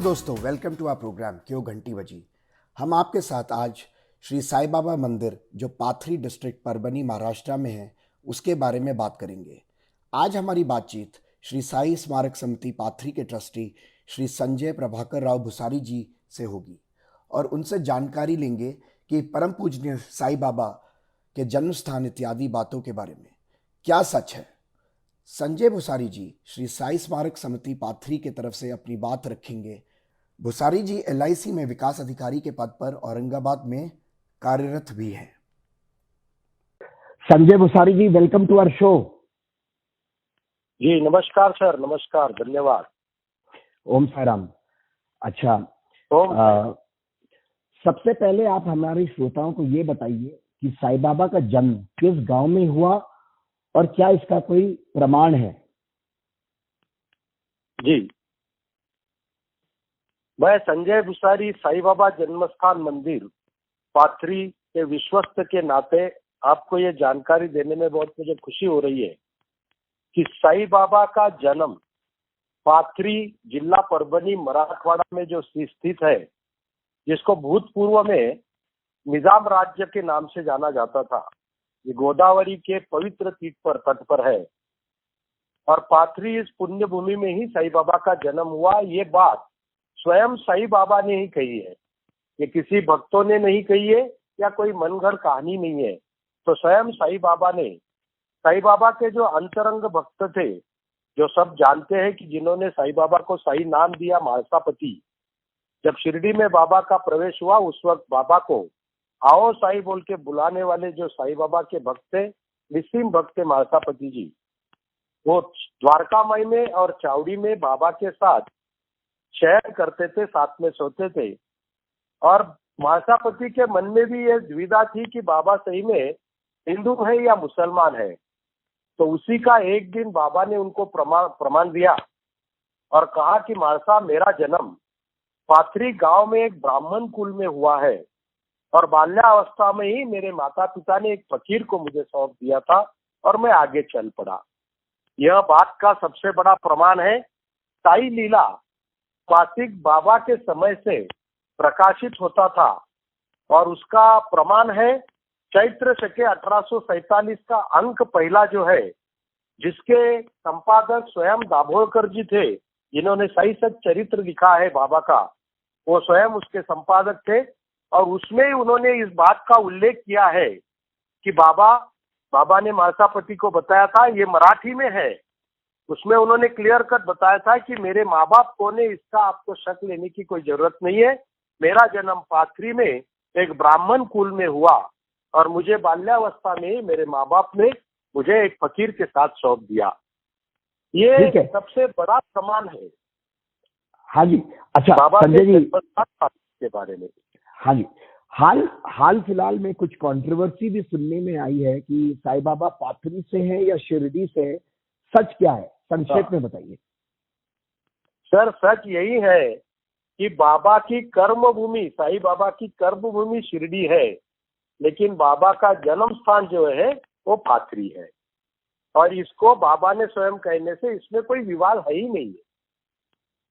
दोस्तों, welcome to our programme क्यों घंटी बजी। हम आपके साथ आज श्री साईं बाबा मंदिर जो पाथरी डिस्ट्रिक्ट परभनी महाराष्ट्र में है उसके बारे में बात करेंगे। आज हमारी बातचीत श्री साई स्मारक समिति पाथरी के ट्रस्टी श्री संजय प्रभाकर राव भुसारी जी से होगी और उनसे जानकारी लेंगे कि परम पूजनीय साईं बाबा के जन्म स्थान इत्यादि बातों के बारे में क्या सच है। संजय भुसारी जी श्री साई स्मारक समिति पाथरी के तरफ से अपनी बात रखेंगे। भुसारी जी LIC में विकास अधिकारी के पद पर औरंगाबाद में कार्यरत भी हैं। संजय भुसारी जी, वेलकम टू आवर शो। जी नमस्कार सर, नमस्कार, धन्यवाद। ओम साई राम। अच्छा, सबसे पहले आप हमारे श्रोताओं को ये बताइए कि साईं बाबा का जन्म किस गांव में हुआ और क्या इसका कोई प्रमाण है? जी, मैं संजय भुसारी साईं बाबा जन्मस्थान मंदिर पाथरी के विश्वस्त के नाते आपको ये जानकारी देने में बहुत मुझे खुशी हो रही है कि साईं बाबा का जन्म पाथरी जिला परभनी मराठवाड़ा में जो स्थित है, जिसको भूतपूर्व में निजाम राज्य के नाम से जाना जाता था, ये गोदावरी के पवित्र तट पर है और पाथरी इस पुण्य भूमि में ही साईं बाबा का जन्म हुआ। ये बात स्वयं साईं बाबा ने ही कही है, ये किसी भक्तों ने नहीं कही है या कोई मनगढ़ कहानी नहीं है। तो स्वयं साईं बाबा ने, साईं बाबा के जो अंतरंग भक्त थे, जो सब जानते हैं कि जिन्होंने साईं बाबा को साईं नाम दिया मालसापति, जब शिरडी में बाबा का प्रवेश हुआ उस वक्त बाबा को आओ साईं बोल के बुलाने वाले जो साईं बाबा के भक्त थे, निस्सीम भक्त थे मालसापति जी, वो द्वारका माई में और चावड़ी में बाबा के साथ शयन करते थे, साथ में सोते थे। और मालसापति के मन में भी ये दुविधा थी कि बाबा सही में हिंदू है या मुसलमान है। तो उसी का एक दिन बाबा ने उनको प्रमाण दिया और कहा कि मालसा, मेरा जन्म पाथरी गांव में एक ब्राह्मण कुल में हुआ है और बाल्यावस्था में ही मेरे माता पिता ने एक फकीर को मुझे सौंप दिया था और मैं आगे चल पड़ा। यह बात का सबसे बड़ा प्रमाण है साई लीला क्लासिक बाबा के समय से प्रकाशित होता था और उसका प्रमाण है चैत्र शके 1847 का अंक पहला जो है, जिसके संपादक स्वयं दाभोलकर जी थे, जिन्होंने साई सत चरित्र लिखा है बाबा का, वो स्वयं उसके संपादक थे। और उसमें ही उन्होंने इस बात का उल्लेख किया है कि बाबा ने मालसापति को बताया था, ये मराठी में है, उसमें उन्होंने क्लियर कट बताया था कि मेरे माँ बाप कौन है इसका आपको शक लेने की कोई जरूरत नहीं है। मेरा जन्म पाथरी में एक ब्राह्मण कुल में हुआ और मुझे बाल्यावस्था में मेरे माँ बाप ने मुझे एक फकीर के साथ सौंप दिया। ये सबसे बड़ा प्रमाण है। हाँ जी। अच्छा बाबा संजय जी के बारे में, हाँ जी, हाल फिलहाल में कुछ कंट्रोवर्सी भी सुनने में आई है कि साईं बाबा पाथरी से हैं या शिरडी से हैं, सच क्या है? संक्षेप में बताइए। सर, सच यही है कि बाबा की कर्म भूमि, साईं बाबा की कर्म भूमि शिरडी है, लेकिन बाबा का जन्म स्थान जो है वो पाथरी है। और इसको बाबा ने स्वयं कहने से इसमें कोई विवाद है ही नहीं है,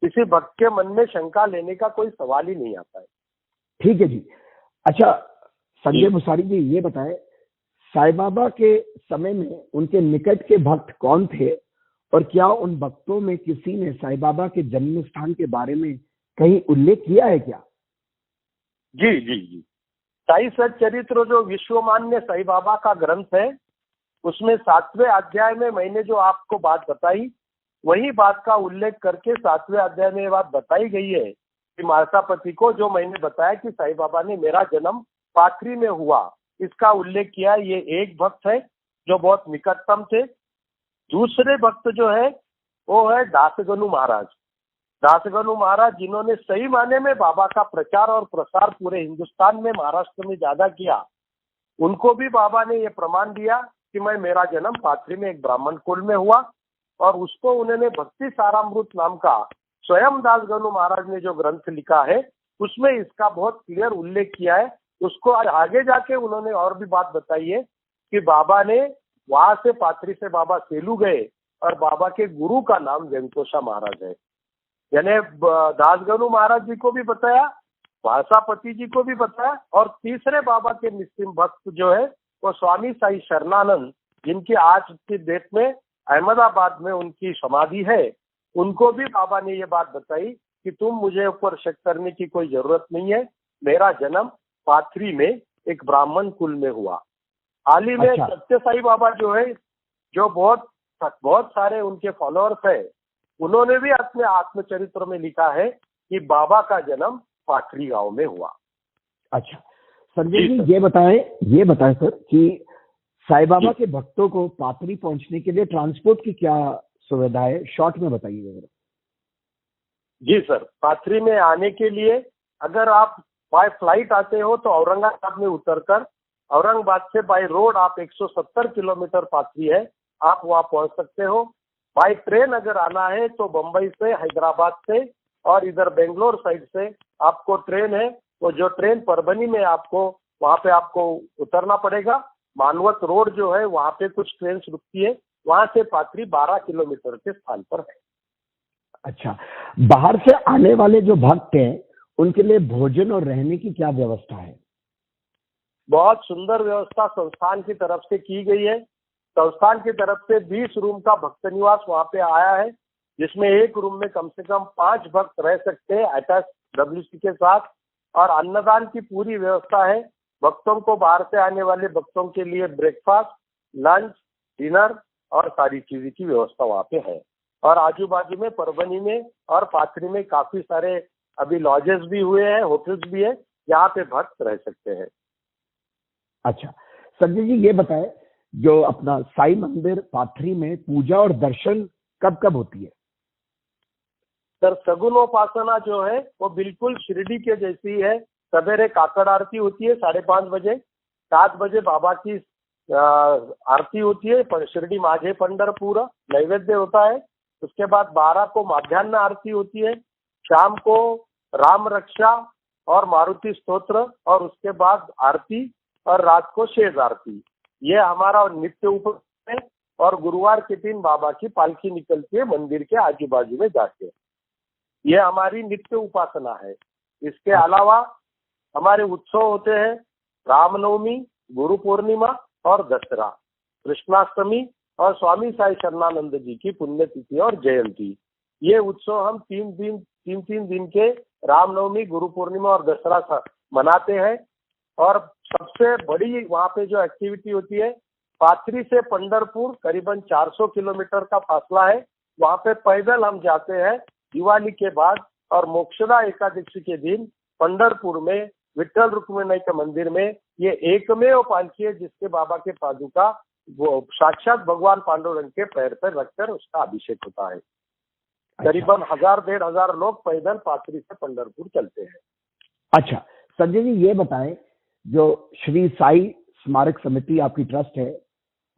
किसी भक्त के मन में शंका लेने का कोई सवाल ही नहीं आता है। ठीक है जी। अच्छा संजय भुसारी जी, ये बताएं साईं बाबा के समय में उनके निकट के भक्त कौन थे और क्या उन भक्तों में किसी ने साईं बाबा के जन्म स्थान के बारे में कहीं उल्लेख किया है क्या? जी जी जी, साई सच्चरित्र जो विश्वमान्य साईं बाबा का ग्रंथ है, उसमें 7वें अध्याय में मैंने जो आपको बात बताई, वही बात का उल्लेख करके 7वें अध्याय में ये बात बताई गई है कि मालसापति को जो मैंने बताया कि साईं बाबा ने मेरा जन्म पाथरी में हुआ, इसका उल्लेख किया। ये एक भक्त है जो बहुत निकटतम थे। दूसरे भक्त जो है वो है दासगनु महाराज। दासगनु महाराज जिन्होंने सही माने में बाबा का प्रचार और प्रसार पूरे हिंदुस्तान में, महाराष्ट्र में ज्यादा किया, उनको भी बाबा ने ये प्रमाण दिया कि मेरा जन्म पाथरी में एक ब्राह्मण कुल में हुआ। और उसको उन्होंने भक्ति सारामृत नाम का स्वयं दासगनु महाराज ने जो ग्रंथ लिखा है, उसमें इसका बहुत क्लियर उल्लेख किया है। उसको आगे जाके उन्होंने और भी बात बताई है कि बाबा ने वहां से पाथरी से बाबा सेलू गए और बाबा के गुरु का नाम वेंकोशा महाराज है। यानी दासगणु महाराज जी को भी बताया, भाषापति जी को भी बताया, और तीसरे बाबा के निस्सिम भक्त जो है वो स्वामी साई शरणानंद, जिनकी आज की डेट में अहमदाबाद में उनकी समाधि है, उनको भी बाबा ने ये बात बताई कि तुम मुझे ऊपर शक करने की कोई जरूरत नहीं है, मेरा जन्म पाथरी में एक ब्राह्मण कुल में हुआ। हाल ही में अच्छा। सत्य साई बाबा जो है, जो बहुत सारे उनके फॉलोअर्स है, उन्होंने भी अपने आत्मचरित्र में लिखा है कि बाबा का जन्म पाथरी गांव में हुआ। अच्छा संजय जी जी, ये बताएं सर कि साईं बाबा के भक्तों को पाथरी पहुंचने के लिए ट्रांसपोर्ट की क्या सुविधा है, शॉर्ट में बताइए जरा। जी सर, पाथरी में आने के लिए अगर आप बाय फ्लाइट आते हो तो औरंगाबाद में उतरकर औरंगाबाद से बाय रोड आप 170 किलोमीटर पाथरी है, आप वहां पहुंच सकते हो। बाय ट्रेन अगर आना है तो बम्बई से, हैदराबाद से और इधर बेंगलोर साइड से आपको ट्रेन है, तो जो ट्रेन परभनी में आपको वहां पे आपको उतरना पड़ेगा। मानवत रोड जो है वहां पे कुछ ट्रेन रुकती है, वहां से पाथरी 12 किलोमीटर के स्थान पर है। अच्छा, बाहर से आने वाले जो भक्त हैं उनके लिए भोजन और रहने की क्या व्यवस्था है? बहुत सुंदर व्यवस्था संस्थान की तरफ से की गई है। संस्थान की तरफ से 20 रूम का भक्त निवास वहां पे आया है, जिसमें एक रूम में कम से कम 5 भक्त रह सकते हैं अटैच WC के साथ, और अन्नदान की पूरी व्यवस्था है। भक्तों को, बाहर से आने वाले भक्तों के लिए ब्रेकफास्ट, लंच, डिनर और सारी चीज की व्यवस्था वहाँ पे है। और आजू बाजू में परभनी में और पाथरी में काफी सारे अभी लॉजेस भी हुए हैं, होटल्स भी है, यहाँ पे भक्त रह सकते हैं। अच्छा संजय जी, ये बताएं जो अपना साई मंदिर पाथरी में पूजा और दर्शन कब कब होती है? सर, सगुनोपासना जो है वो बिल्कुल शिरडी के जैसी है। सवेरे काकड़ आरती होती है 5:30 बजे, 7 बजे बाबा की आरती होती है, शिरडी माझे पंढरपुर नैवेद्य होता है। उसके बाद 12 को माध्यान्ह आरती होती है, शाम को राम रक्षा और मारुति स्तोत्र, और उसके बाद आरती, और रात को शेष आरती। ये हमारा नित्य उपवास है। और गुरुवार के दिन बाबा की पालकी निकलती है मंदिर के आजू बाजू में जाके। ये हमारी नित्य उपासना है। इसके अलावा हमारे उत्सव होते हैं रामनवमी, गुरु पूर्णिमा और दशहरा, कृष्णाष्टमी और स्वामी साई शरणानंद जी की पुण्यतिथि और जयंती। ये उत्सव हम 3 दिन के रामनवमी, गुरु पूर्णिमा और दशहरा मनाते हैं। और सबसे बड़ी वहाँ पे जो एक्टिविटी होती है, पाथरी से पंढरपुर करीबन 400 किलोमीटर का फासला है, वहाँ पे पैदल हम जाते हैं दिवाली के बाद, और मोक्षदा एकादशी के दिन पंढरपुर में विठ्ठल रुक्मिणी के मंदिर में ये एकमेव पालकी है जिसके बाबा के पादुका वो साक्षात भगवान पांडुरंग के पैर पर रखकर उसका अभिषेक होता है। करीबन 1000-1500 लोग पैदल पाथरी से पंढरपुर चलते हैं। अच्छा संजय जी, ये बताएं जो श्री साई स्मारक समिति आपकी ट्रस्ट है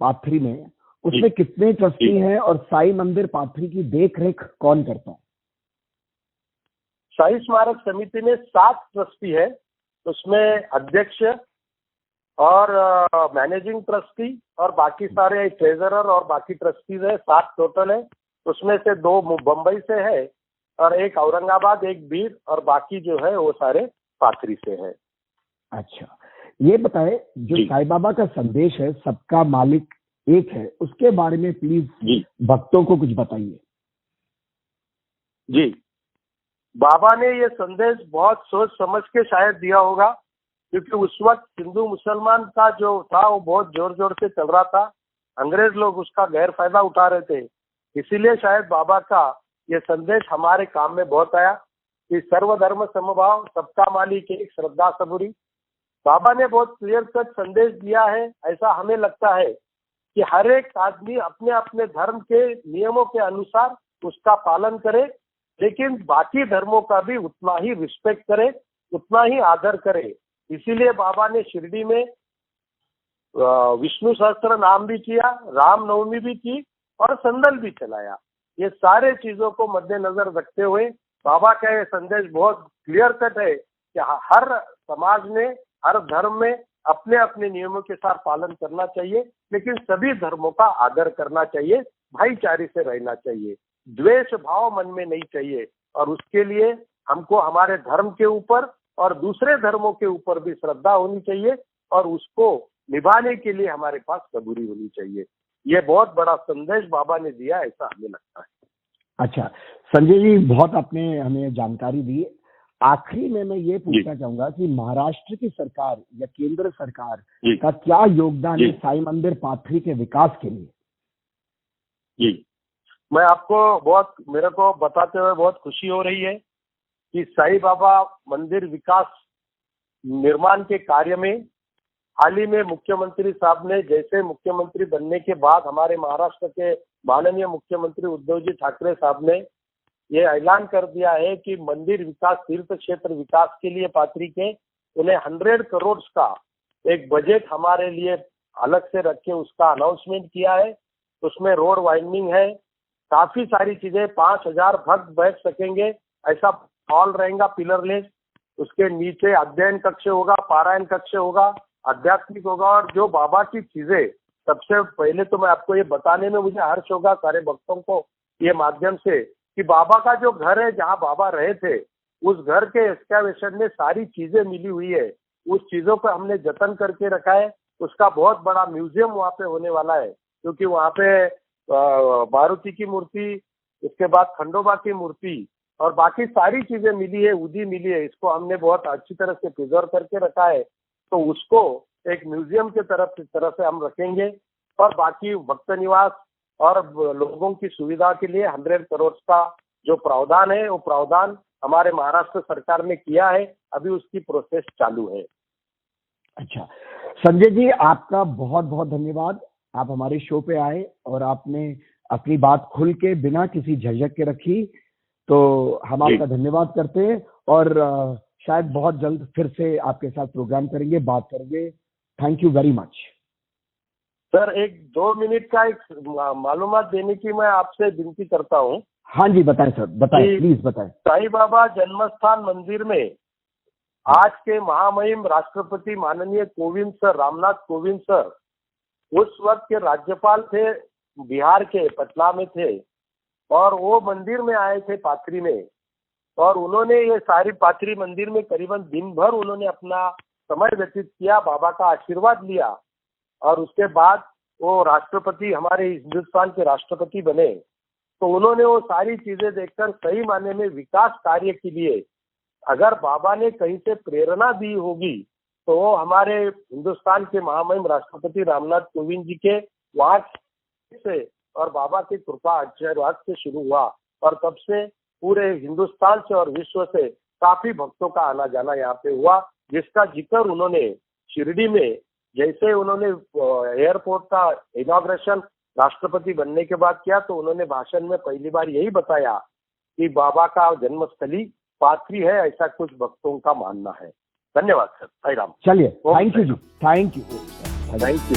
पाथरी में, उसमें कितने ट्रस्टी हैं और साई मंदिर पाथरी की देख रेख कौन करता है? साई स्मारक समिति में 7 ट्रस्टी है, उसमें अध्यक्ष और मैनेजिंग ट्रस्टी और बाकी सारे ट्रेजरर और बाकी ट्रस्टीज है, 7 टोटल है। उसमें से 2 बम्बई से है और एक औरंगाबाद, एक बीर, और बाकी जो है वो सारे पाथरी से है। अच्छा, ये बताएं जो साईं बाबा का संदेश है सबका मालिक एक है, उसके बारे में प्लीज भक्तों को कुछ बताइए। जी, बाबा ने ये संदेश बहुत सोच समझ के शायद दिया होगा, क्योंकि उस वक्त हिंदू मुसलमान का जो था वो बहुत जोर जोर से चल रहा था। अंग्रेज लोग उसका गैर फायदा उठा रहे थे, इसीलिए शायद बाबा का ये संदेश हमारे काम में बहुत आया कि सर्वधर्म समभाव, सबका मालिक एक, श्रद्धा सबूरी। बाबा ने बहुत क्लियर कट संदेश दिया है। ऐसा हमें लगता है कि हर एक आदमी अपने अपने धर्म के नियमों के अनुसार उसका पालन करे, लेकिन बाकी धर्मों का भी उतना ही रिस्पेक्ट करे, उतना ही आदर करे। इसीलिए बाबा ने शिरडी में विष्णु सहस्त्र नाम भी किया, रामनवमी भी की और संदल भी चलाया। ये सारे चीजों को मद्देनजर रखते हुए बाबा का ये संदेश बहुत क्लियर कट है कि हर समाज में, हर धर्म में अपने अपने नियमों के साथ पालन करना चाहिए, लेकिन सभी धर्मों का आदर करना चाहिए, भाईचारे से रहना चाहिए, द्वेष भाव मन में नहीं चाहिए। और उसके लिए हमको हमारे धर्म के ऊपर और दूसरे धर्मों के ऊपर भी श्रद्धा होनी चाहिए और उसको निभाने के लिए हमारे पास सबूरी होनी चाहिए। ये बहुत बड़ा संदेश बाबा ने दिया, ऐसा हमें लगता है। अच्छा संजय जी, बहुत आपने हमें जानकारी दी। आखिरी में मैं ये पूछना चाहूंगा कि महाराष्ट्र की सरकार या केंद्र सरकार का क्या योगदान है साई मंदिर पाथरी के विकास के लिए? जी, मैं आपको मेरे को बताते हुए बहुत खुशी हो रही है कि साई बाबा मंदिर विकास निर्माण के कार्य में हाल ही में मुख्यमंत्री साहब ने, जैसे मुख्यमंत्री बनने के बाद हमारे महाराष्ट्र के माननीय मुख्यमंत्री उद्धव जी ठाकरे साहब ने ये ऐलान कर दिया है कि मंदिर विकास, तीर्थ क्षेत्र विकास के लिए पाथरी के उन्हें 100 करोड़ का एक बजट हमारे लिए अलग से रख के उसका अनाउंसमेंट किया है। उसमें रोड वाइडनिंग है, काफी सारी चीजें, 5000 भक्त बैठ सकेंगे ऐसा हॉल रहेगा पिलरलेस। उसके नीचे अध्ययन कक्ष होगा, पारायण कक्ष होगा, आध्यात्मिक होगा और जो बाबा की चीजें, सबसे पहले तो मैं आपको ये बताने में मुझे हर्ष होगा सारे भक्तों को ये माध्यम से कि बाबा का जो घर है जहाँ बाबा रहे थे, उस घर के एक्सकैवेशन में सारी चीजें मिली हुई है। उस चीजों को हमने जतन करके रखा है। उसका बहुत बड़ा म्यूजियम वहाँ पे होने वाला है, क्योंकि वहाँ पे मारुति की मूर्ति, उसके बाद खंडोबा की मूर्ति और बाकी सारी चीजें मिली है, उदी मिली है। इसको हमने बहुत अच्छी तरह से प्रिजर्व करके रखा है, तो उसको एक म्यूजियम के तरह से हम रखेंगे। और बाकी भक्त निवास और लोगों की सुविधा के लिए 100 करोड़ का जो प्रावधान है, वो प्रावधान हमारे महाराष्ट्र सरकार ने किया है। अभी उसकी प्रोसेस चालू है। अच्छा संजय जी, आपका बहुत बहुत धन्यवाद। आप हमारे शो पे आए और आपने अपनी बात खुल के बिना किसी झिझक के रखी, तो हम आपका धन्यवाद करते हैं और शायद बहुत जल्द फिर से आपके साथ प्रोग्राम करेंगे, बात करेंगे। Thank you very much. Sir, 1-2 minute का एक मालूमात देने की मैं आपसे विनती करता हूँ। हाँ जी, बताएं सर, बताएं, प्लीज बताएं। साई बाबा जन्मस्थान मंदिर में आज के महामहिम राष्ट्रपति माननीय कोविंद सर, रामनाथ कोविंद सर, उस वक्त के राज्यपाल थे, बिहार के पटना में थे और वो मंदिर में आए थे पाथरी में, और उन्होंने ये सारी पाथरी मंदिर में करीबन दिन भर उन्होंने अपना समय व्यतीत किया, बाबा का आशीर्वाद लिया और उसके बाद वो राष्ट्रपति, हमारे हिंदुस्तान के राष्ट्रपति बने। तो उन्होंने वो सारी चीजें देखकर सही मायने में विकास कार्य के लिए अगर बाबा ने कहीं से प्रेरणा दी होगी तो वो हमारे हिंदुस्तान के महामहिम राष्ट्रपति रामनाथ कोविंद जी के वहां से और बाबा की कृपा आशीर्वाद से शुरू हुआ और तब से पूरे हिंदुस्तान से और विश्व से काफी भक्तों का आना जाना यहाँ पे हुआ, जिसका जिक्र उन्होंने शिरडी में, जैसे उन्होंने एयरपोर्ट का इनॉग्रेशन राष्ट्रपति बनने के बाद किया, तो उन्होंने भाषण में पहली बार यही बताया कि बाबा का जन्मस्थली पाथरी है, ऐसा कुछ भक्तों का मानना है। धन्यवाद सर, साई राम। चलिए, थैंक यू जी, थैंक यू। Thank you.